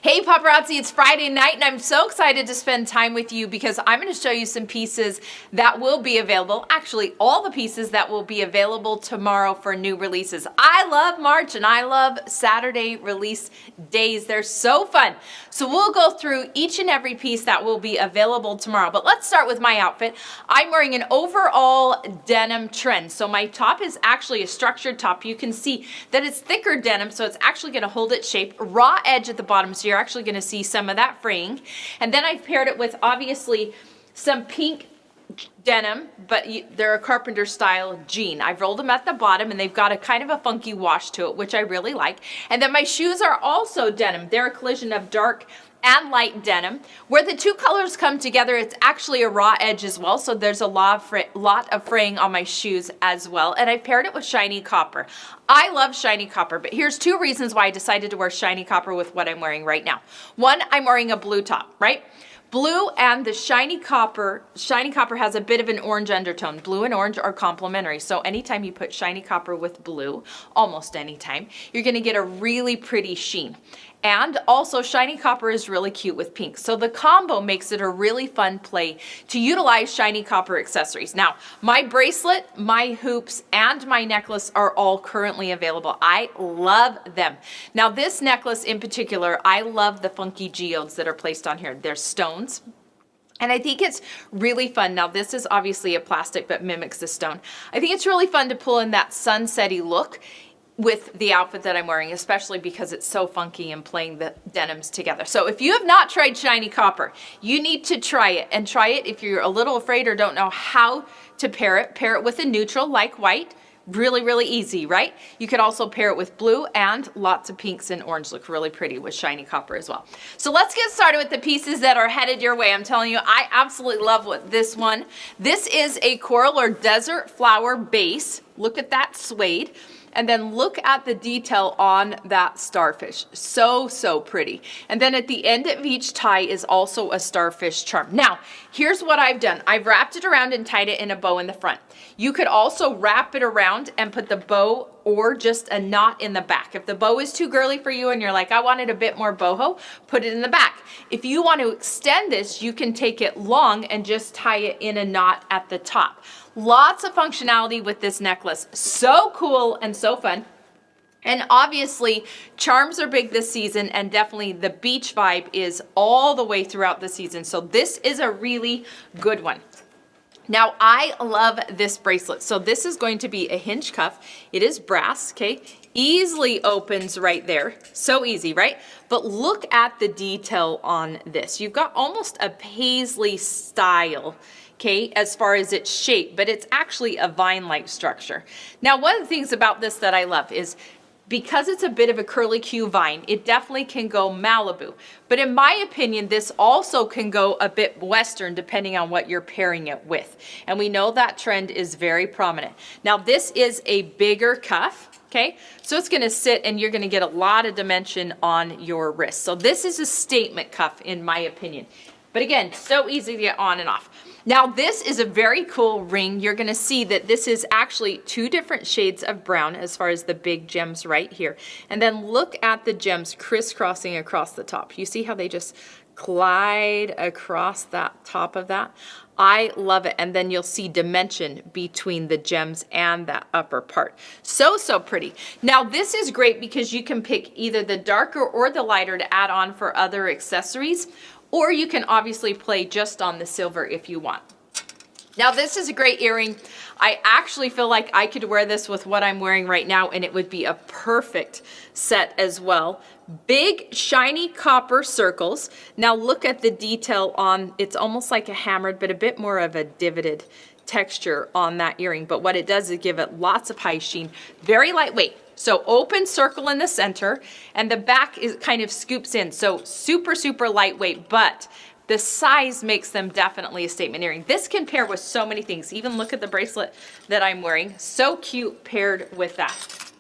Hey paparazzi, it's Friday night and I'm so excited to spend time with you because I'm going to show you some pieces that will be available, actually all the pieces that will be available tomorrow for new releases. I love March and I love Saturday release days. They're so fun. So we'll go through each and every piece that will be available tomorrow. But let's start with my outfit. I'm wearing an overall denim trend. So my top is actually a structured top. You can see that it's thicker denim, so it's actually going to hold its shape. Raw edge at the bottom, so you're actually going to see some of that fraying. And then I've paired it with obviously some pink denim, but they're a carpenter style jean. I've rolled them at the bottom and they've got a kind of a funky wash to it, which I really like. And then my shoes are also denim. They're a collision of dark and light denim. Where the two colors come together, it's actually a raw edge as well, so there's a lot of fraying on my shoes as well. And I paired it with shiny copper. I love shiny copper, but here's two reasons why I decided to wear shiny copper with what I'm wearing right now. One, I'm wearing a blue top, right? Blue and the shiny copper has a bit of an orange undertone. Blue and orange are complementary. So anytime you put shiny copper with blue, almost anytime, you're gonna get a really pretty sheen. And also shiny copper is really cute with pink. So the combo makes it a really fun play to utilize shiny copper accessories. Now, my bracelet, my hoops, and my necklace are all currently available. I love them. Now this necklace in particular, I love the funky geodes that are placed on here. They're stones. And I think it's really fun. Now this is obviously a plastic but mimics the stone. I think it's really fun to pull in that sunsetty look with the outfit that I'm wearing, especially because it's so funky and playing the denims together. So if you have not tried shiny copper, you need to try it, and try it if you're a little afraid or don't know how to pair it. Pair it with a neutral like white. Really, really easy, right? You could also pair it with blue, and lots of pinks and orange look really pretty with shiny copper as well. So let's get started with the pieces that are headed your way. I'm telling you, I absolutely love this one. This is a coral or desert flower base. Look at that suede. And then look at the detail on that starfish. So, so pretty. And then at the end of each tie is also a starfish charm. Now, here's what I've done. I've wrapped it around and tied it in a bow in the front. You could also wrap it around and put the bow or just a knot in the back. If the bow is too girly for you and you're like, I wanted a bit more boho, put it in the back. If you want to extend this, you can take it long and just tie it in a knot at the top. Lots of functionality with this necklace. So cool and so fun. And obviously, charms are big this season, and definitely the beach vibe is all the way throughout the season. So this is a really good one. Now, I love this bracelet. So this is going to be a hinge cuff. It is brass, okay? Easily opens right there. So easy, right? But look at the detail on this. You've got almost a paisley style, okay, as far as its shape, but it's actually a vine-like structure. Now, one of the things about this that I love is because it's a bit of a curly-Q vine, it definitely can go Malibu. But in my opinion, this also can go a bit Western depending on what you're pairing it with. And we know that trend is very prominent. Now, this is a bigger cuff, okay? So it's gonna sit and you're gonna get a lot of dimension on your wrist. So this is a statement cuff in my opinion. But again, so easy to get on and off. Now this is a very cool ring. You're gonna see that this is actually two different shades of brown as far as the big gems right here. And then look at the gems crisscrossing across the top. You see how they just glide across that top of that? I love it. And then you'll see dimension between the gems and that upper part. So, so pretty. Now this is great because you can pick either the darker or the lighter to add on for other accessories, or you can obviously play just on the silver if you want. Now this is a great earring. I actually feel like I could wear this with what I'm wearing right now and it would be a perfect set as well. Big shiny copper circles. Now look at the detail on, it's almost like a hammered but a bit more of a divoted texture on that earring. But what it does is give it lots of high sheen. Very lightweight. So open circle in the center and the back is kind of scoops in. So super, super lightweight, but the size makes them definitely a statement earring. This can pair with so many things. Even look at the bracelet that I'm wearing. So cute paired with that.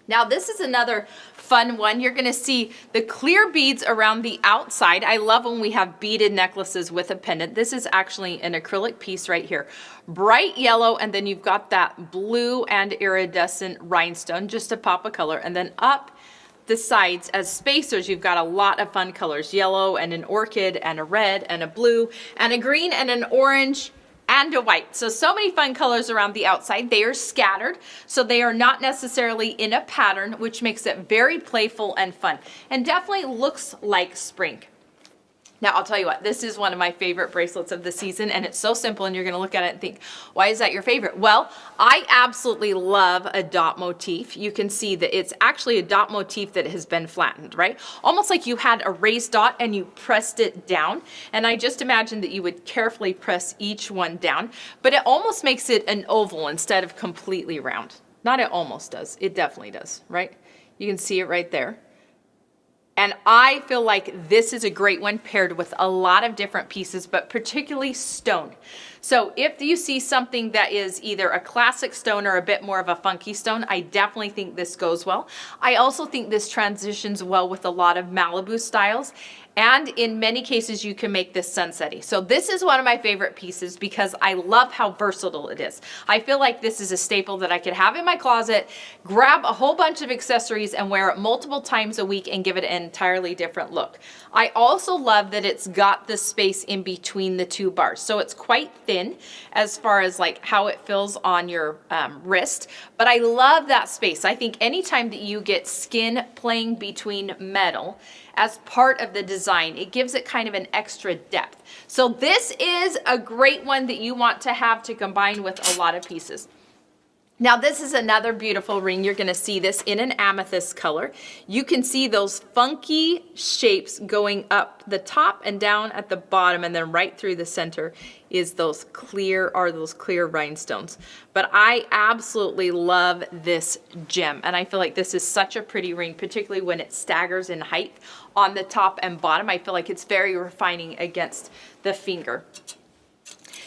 Now this is another fun one. You're gonna see the clear beads around the outside. I love when we have beaded necklaces with a pendant. This is actually an acrylic piece right here. Bright yellow, and then you've got that blue and iridescent rhinestone, just to pop a color. And then up the sides as spacers, you've got a lot of fun colors, yellow and an orchid and a red and a blue and a green and an orange and a white. So many fun colors around the outside. They are scattered, so they are not necessarily in a pattern, which makes it very playful and fun, and definitely looks like spring. Now, I'll tell you what, this is one of my favorite bracelets of the season, and it's so simple, and you're gonna look at it and think, why is that your favorite? Well, I absolutely love a dot motif. You can see that it's actually a dot motif that has been flattened, right? Almost like you had a raised dot and you pressed it down, and I just imagine that you would carefully press each one down, but it almost makes it an oval instead of completely round. Not it almost does, it definitely does, right? You can see it right there. And I feel like this is a great one paired with a lot of different pieces, but particularly stone. So if you see something that is either a classic stone or a bit more of a funky stone, I definitely think this goes well. I also think this transitions well with a lot of Malibu styles. And in many cases, you can make this sunsetty. So this is one of my favorite pieces because I love how versatile it is. I feel like this is a staple that I could have in my closet, grab a whole bunch of accessories and wear it multiple times a week and give it an entirely different look. I also love that it's got the space in between the two bars. So it's quite thin as far as like how it feels on your wrist, but I love that space. I think anytime that you get skin playing between metal as part of the design, it gives it kind of an extra depth. So this is a great one that you want to have to combine with a lot of pieces. Now this is another beautiful ring. You're gonna see this in an amethyst color. You can see those funky shapes going up the top and down at the bottom, and then right through the center is those clear rhinestones. But I absolutely love this gem, and I feel like this is such a pretty ring, particularly when it staggers in height on the top and bottom. I feel like it's very refining against the finger.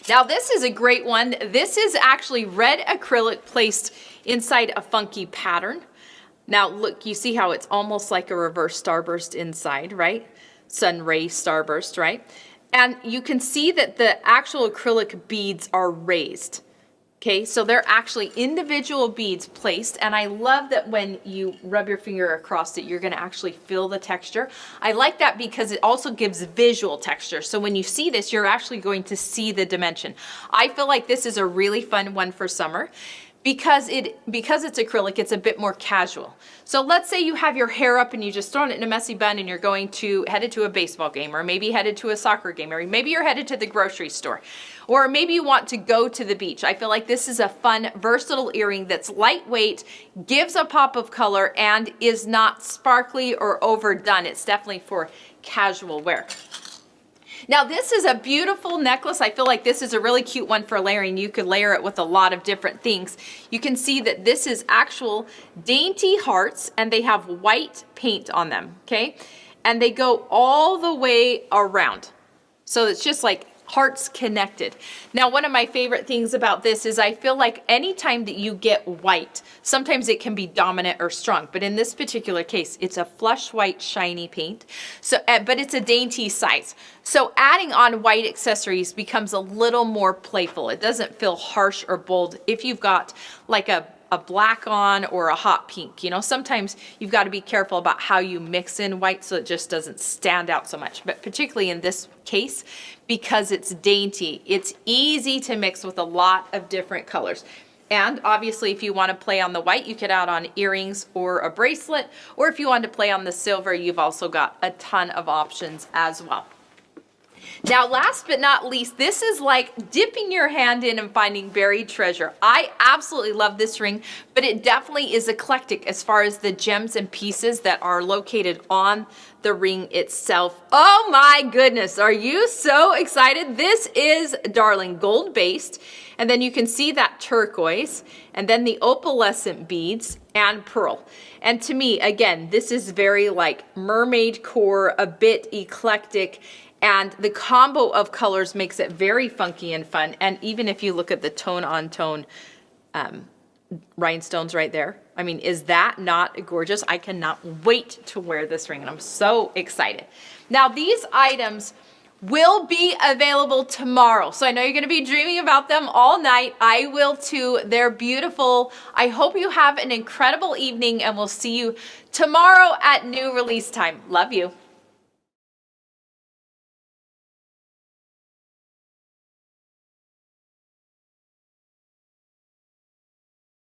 Now this is a great one. This is actually red acrylic placed inside a funky pattern. Now look, you see how it's almost like a reverse starburst inside, right? Sun ray starburst, right? And you can see that the actual acrylic beads are raised. Okay, so they're actually individual beads placed, and I love that when you rub your finger across it, you're gonna actually feel the texture. I like that because it also gives visual texture. So when you see this, you're actually going to see the dimension. I feel like this is a really fun one for summer. Because it's acrylic, it's a bit more casual. So let's say you have your hair up and you just thrown it in a messy bun and you're headed to a baseball game, or maybe headed to a soccer game, or maybe you're headed to the grocery store, or maybe you want to go to the beach. I feel like this is a fun, versatile earring that's lightweight, gives a pop of color, and is not sparkly or overdone. It's definitely for casual wear. Now this is a beautiful necklace. I feel like this is a really cute one for layering. You could layer it with a lot of different things. You can see that this is actual dainty hearts, and they have white paint on them, okay? And they go all the way around. So it's just like hearts connected. Now, one of my favorite things about this is I feel like anytime that you get white, sometimes it can be dominant or strong, but in this particular case, it's a flush white shiny paint. So, but it's a dainty size. So adding on white accessories becomes a little more playful. It doesn't feel harsh or bold if you've got like a black on or a hot pink. You know, sometimes you've got to be careful about how you mix in white so it just doesn't stand out so much. But particularly in this case, because it's dainty, it's easy to mix with a lot of different colors. And obviously, if you want to play on the white, you could add on earrings or a bracelet. Or if you want to play on the silver, you've also got a ton of options as well. Now, last but not least, this is like dipping your hand in and finding buried treasure. I absolutely love this ring, but it definitely is eclectic as far as the gems and pieces that are located on the ring itself. Oh my goodness, are you so excited? This is darling gold based, and then you can see that turquoise, and then the opalescent beads and pearl. And to me, again, this is very like mermaid core, a bit eclectic, and the combo of colors makes it very funky and fun. And even if you look at the tone on tone rhinestones right there, I mean, is that not gorgeous? I cannot wait to wear this ring, and I'm so excited. Now, these items will be available tomorrow. So I know you're gonna be dreaming about them all night. I will too. They're beautiful. I hope you have an incredible evening, and we'll see you tomorrow at new release time. Love you.